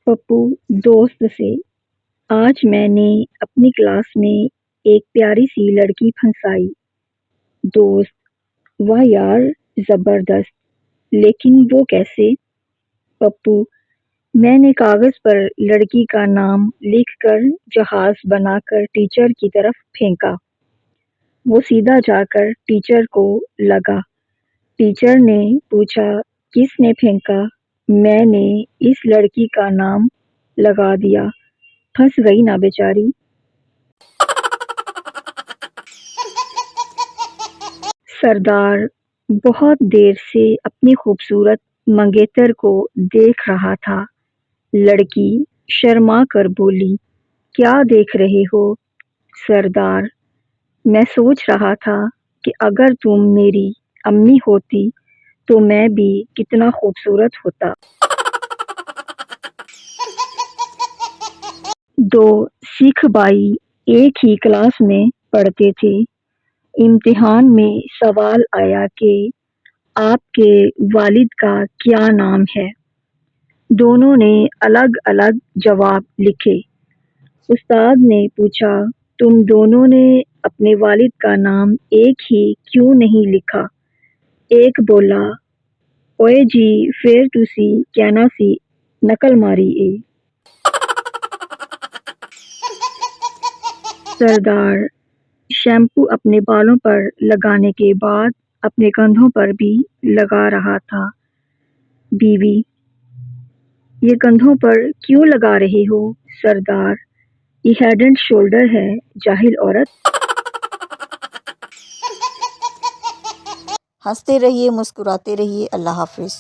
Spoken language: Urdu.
پپو دوست سے، آج میں نے اپنی کلاس میں ایک پیاری سی لڑکی پھنسائی۔ دوست: واہ یار، زبردست، لیکن وہ کیسے؟ پپو: میں نے کاغذ پر لڑکی کا نام لکھ کر جہاز بنا کر ٹیچر کی طرف پھینکا۔ وہ سیدھا جا کر ٹیچر کو لگا۔ ٹیچر نے پوچھا، کس نے پھینکا؟ میں نے، اس لڑکی کا نام لگا دیا، پھنس گئی نا بیچاری۔ سردار بہت دیر سے اپنی خوبصورت منگیتر کو دیکھ رہا تھا۔ لڑکی شرما کر بولی، کیا دیکھ رہے ہو؟ سردار: میں سوچ رہا تھا کہ اگر تم میری امی ہوتی تو میں بھی کتنا خوبصورت ہوتا۔ دو سکھ بھائی ایک ہی کلاس میں پڑھتے تھے۔ امتحان میں سوال آیا کہ آپ کے والد کا کیا نام ہے؟ دونوں نے الگ الگ جواب لکھے۔ استاد نے پوچھا، تم دونوں نے اپنے والد کا نام ایک ہی کیوں نہیں لکھا؟ ایک بولا، اوئے جی پھر تسی کہنا سی نقل ماری اے۔ سردار شیمپو اپنے بالوں پر لگانے کے بعد اپنے کندھوں پر بھی لگا رہا تھا۔ بیوی: یہ کندھوں پر کیوں لگا رہے ہو؟ سردار: یہ ہیڈ اینڈ شولڈر ہے، جاہل عورت۔ ہنستے رہیے، مسکراتے رہیے۔ اللہ حافظ۔